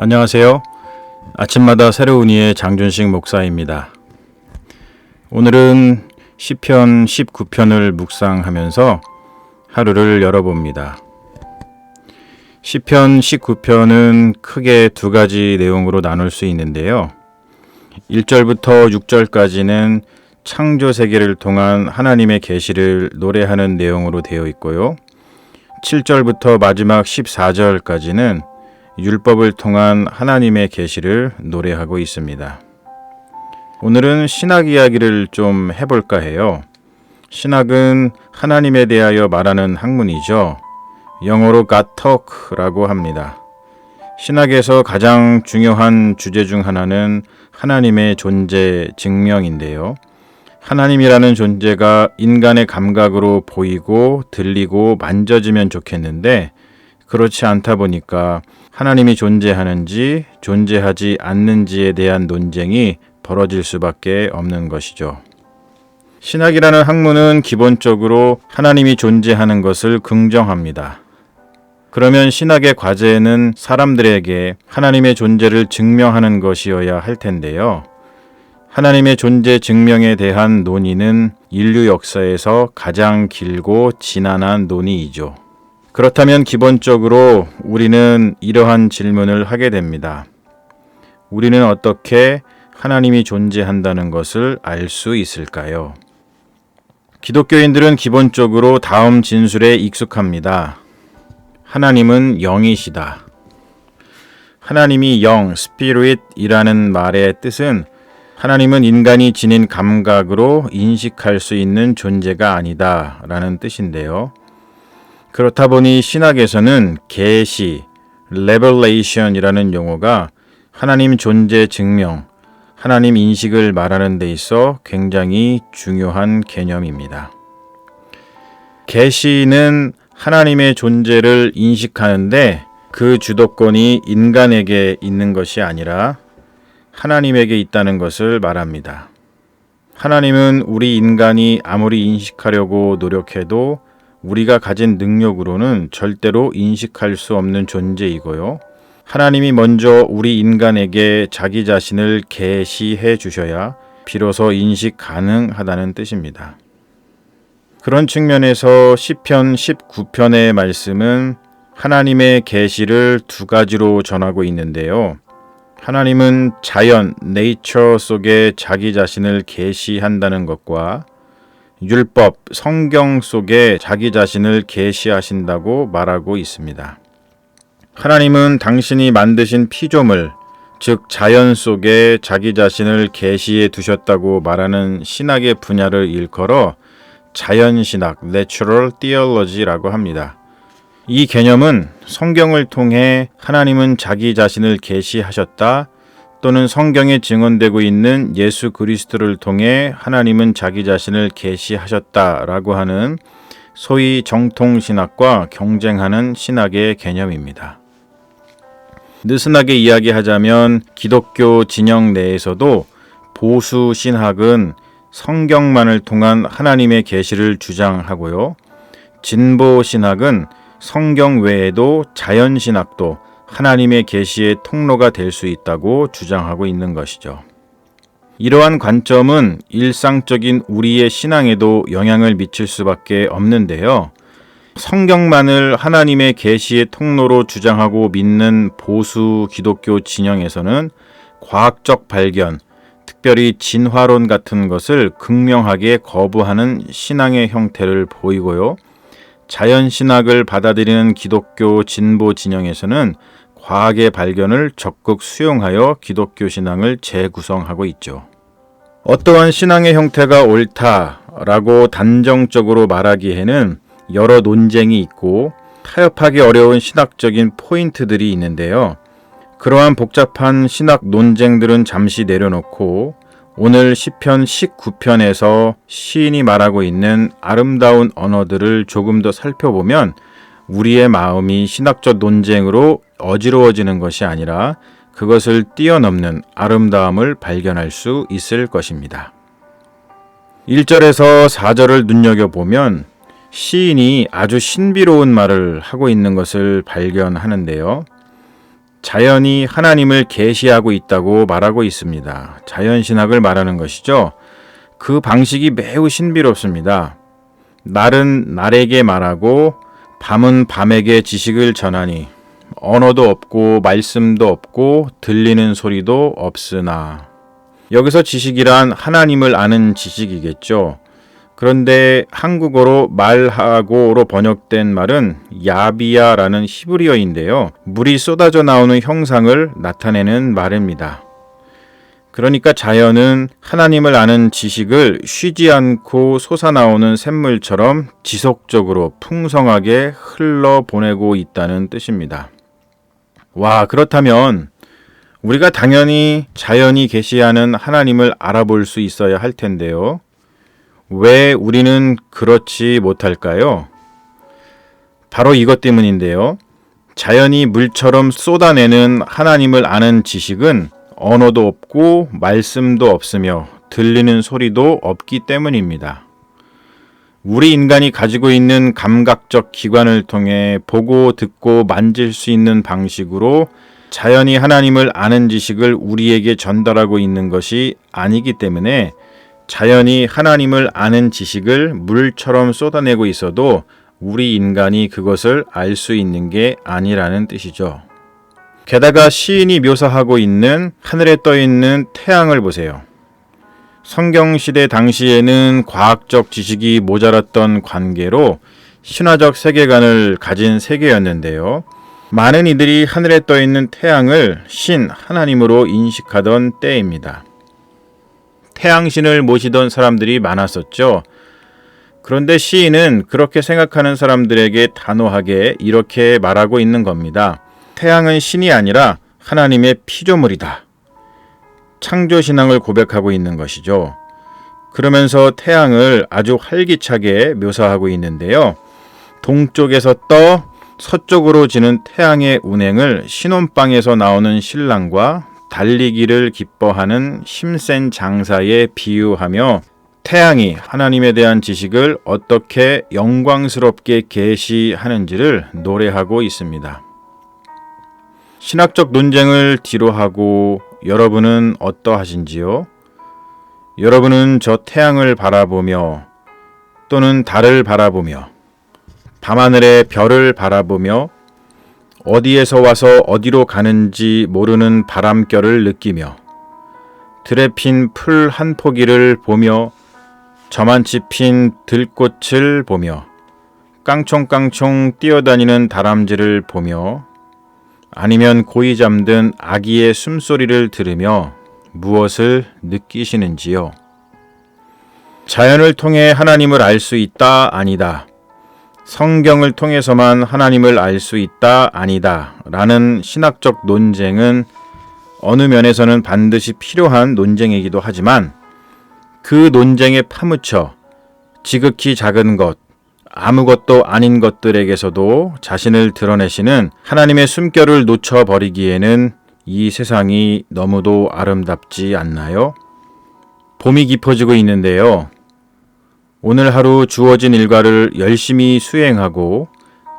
안녕하세요. 아침마다 새로운 이의 장준식 목사입니다. 오늘은 시편 19편을 묵상하면서 하루를 열어봅니다. 시편 19편은 크게 두 가지 내용으로 나눌 수 있는데요. 1절부터 6절까지는 창조 세계를 통한 하나님의 계시를 노래하는 내용으로 되어 있고요. 7절부터 마지막 14절까지는 율법을 통한 하나님의 계시를 노래하고 있습니다. 오늘은 신학 이야기를 좀 해볼까 해요. 신학은 하나님에 대하여 말하는 학문이죠. 영어로 God Talk라고 합니다. 신학에서 가장 중요한 주제 중 하나는 하나님의 존재 증명인데요. 하나님이라는 존재가 인간의 감각으로 보이고 들리고 만져지면 좋겠는데 그렇지 않다 보니까 하나님이 존재하는지 존재하지 않는지에 대한 논쟁이 벌어질 수밖에 없는 것이죠. 신학이라는 학문은 기본적으로 하나님이 존재하는 것을 긍정합니다. 그러면 신학의 과제는 사람들에게 하나님의 존재를 증명하는 것이어야 할 텐데요. 하나님의 존재 증명에 대한 논의는 인류 역사에서 가장 길고 지난한 논의이죠. 그렇다면 기본적으로 우리는 이러한 질문을 하게 됩니다. 우리는 어떻게 하나님이 존재한다는 것을 알 수 있을까요? 기독교인들은 기본적으로 다음 진술에 익숙합니다. 하나님은 영이시다. 하나님이 영, 스피릿이라는 말의 뜻은 하나님은 인간이 지닌 감각으로 인식할 수 있는 존재가 아니다 라는 뜻인데요. 그렇다 보니 신학에서는 계시, revelation이라는 용어가 하나님 존재 증명, 하나님 인식을 말하는 데 있어 굉장히 중요한 개념입니다. 계시는 하나님의 존재를 인식하는데 그 주도권이 인간에게 있는 것이 아니라 하나님에게 있다는 것을 말합니다. 하나님은 우리 인간이 아무리 인식하려고 노력해도 우리가 가진 능력으로는 절대로 인식할 수 없는 존재이고요. 하나님이 먼저 우리 인간에게 자기 자신을 계시해 주셔야 비로소 인식 가능하다는 뜻입니다. 그런 측면에서 시편 19편의 말씀은 하나님의 계시를 두 가지로 전하고 있는데요. 하나님은 자연, 네이처 속에 자기 자신을 계시한다는 것과 율법, 성경 속에 자기 자신을 계시하신다고 말하고 있습니다. 하나님은 당신이 만드신 피조물, 즉 자연 속에 자기 자신을 계시해 두셨다고 말하는 신학의 분야를 일컬어 자연신학, Natural Theology라고 합니다. 이 개념은 성경을 통해 하나님은 자기 자신을 계시하셨다 또는 성경에 증언되고 있는 예수 그리스도를 통해 하나님은 자기 자신을 계시하셨다라고 하는 소위 정통신학과 경쟁하는 신학의 개념입니다. 느슨하게 이야기하자면 기독교 진영 내에서도 보수 신학은 성경만을 통한 하나님의 계시를 주장하고요. 진보 신학은 성경 외에도 자연신학도 하나님의 계시의 통로가 될 수 있다고 주장하고 있는 것이죠. 이러한 관점은 일상적인 우리의 신앙에도 영향을 미칠 수밖에 없는데요. 성경만을 하나님의 계시의 통로로 주장하고 믿는 보수 기독교 진영에서는 과학적 발견, 특별히 진화론 같은 것을 극명하게 거부하는 신앙의 형태를 보이고요. 자연신학을 받아들이는 기독교 진보 진영에서는 과학의 발견을 적극 수용하여 기독교 신앙을 재구성하고 있죠. 어떠한 신앙의 형태가 옳다라고 단정적으로 말하기에는 여러 논쟁이 있고 타협하기 어려운 신학적인 포인트들이 있는데요. 그러한 복잡한 신학 논쟁들은 잠시 내려놓고 오늘 시편 19편에서 시인이 말하고 있는 아름다운 언어들을 조금 더 살펴보면 우리의 마음이 신학적 논쟁으로 어지러워지는 것이 아니라 그것을 뛰어넘는 아름다움을 발견할 수 있을 것입니다. 1절에서 4절을 눈여겨보면 시인이 아주 신비로운 말을 하고 있는 것을 발견하는데요. 자연이 하나님을 계시하고 있다고 말하고 있습니다. 자연신학을 말하는 것이죠. 그 방식이 매우 신비롭습니다. 날은 날에게 말하고 밤은 밤에게 지식을 전하니 언어도 없고 말씀도 없고 들리는 소리도 없으나. 여기서 지식이란 하나님을 아는 지식이겠죠. 그런데 한국어로 말하고로 번역된 말은 야비야라는 히브리어인데요. 물이 쏟아져 나오는 형상을 나타내는 말입니다. 그러니까 자연은 하나님을 아는 지식을 쉬지 않고 솟아나오는 샘물처럼 지속적으로 풍성하게 흘러보내고 있다는 뜻입니다. 와, 그렇다면 우리가 당연히 자연이 계시하는 하나님을 알아볼 수 있어야 할 텐데요. 왜 우리는 그렇지 못할까요? 바로 이것 때문인데요. 자연이 물처럼 쏟아내는 하나님을 아는 지식은 언어도 없고 말씀도 없으며 들리는 소리도 없기 때문입니다. 우리 인간이 가지고 있는 감각적 기관을 통해 보고 듣고 만질 수 있는 방식으로 자연이 하나님을 아는 지식을 우리에게 전달하고 있는 것이 아니기 때문에 자연이 하나님을 아는 지식을 물처럼 쏟아내고 있어도 우리 인간이 그것을 알 수 있는 게 아니라는 뜻이죠. 게다가 시인이 묘사하고 있는 하늘에 떠 있는 태양을 보세요. 성경시대 당시에는 과학적 지식이 모자랐던 관계로 신화적 세계관을 가진 세계였는데요. 많은 이들이 하늘에 떠 있는 태양을 신, 하나님으로 인식하던 때입니다. 태양신을 모시던 사람들이 많았었죠. 그런데 시인은 그렇게 생각하는 사람들에게 단호하게 이렇게 말하고 있는 겁니다. 태양은 신이 아니라 하나님의 피조물이다. 창조신앙을 고백하고 있는 것이죠. 그러면서 태양을 아주 활기차게 묘사하고 있는데요. 동쪽에서 떠 서쪽으로 지는 태양의 운행을 신혼방에서 나오는 신랑과 달리기를 기뻐하는 힘센 장사에 비유하며 태양이 하나님에 대한 지식을 어떻게 영광스럽게 계시하는지를 노래하고 있습니다. 신학적 논쟁을 뒤로하고 여러분은 어떠하신지요? 여러분은 저 태양을 바라보며 또는 달을 바라보며 밤하늘의 별을 바라보며 어디에서 와서 어디로 가는지 모르는 바람결을 느끼며 들에 핀 풀 한 포기를 보며 저만치 핀 들꽃을 보며 깡총깡총 뛰어다니는 다람쥐를 보며 아니면 고이 잠든 아기의 숨소리를 들으며 무엇을 느끼시는지요? 자연을 통해 하나님을 알 수 있다, 아니다. 성경을 통해서만 하나님을 알 수 있다, 아니다. 라는 신학적 논쟁은 어느 면에서는 반드시 필요한 논쟁이기도 하지만 그 논쟁에 파묻혀 지극히 작은 것, 아무것도 아닌 것들에게서도 자신을 드러내시는 하나님의 숨결을 놓쳐버리기에는 이 세상이 너무도 아름답지 않나요? 봄이 깊어지고 있는데요. 오늘 하루 주어진 일과를 열심히 수행하고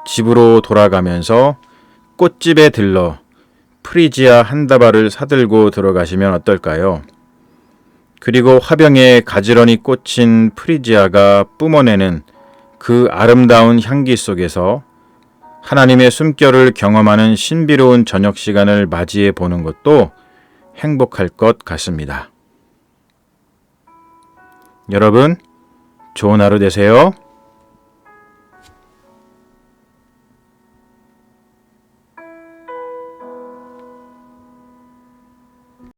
집으로 돌아가면서 꽃집에 들러 프리지아 한 다발을 사들고 들어가시면 어떨까요? 그리고 화병에 가지런히 꽂힌 프리지아가 뿜어내는 그 아름다운 향기 속에서 하나님의 숨결을 경험하는 신비로운 저녁 시간을 맞이해 보는 것도 행복할 것 같습니다. 여러분, 좋은 하루 되세요.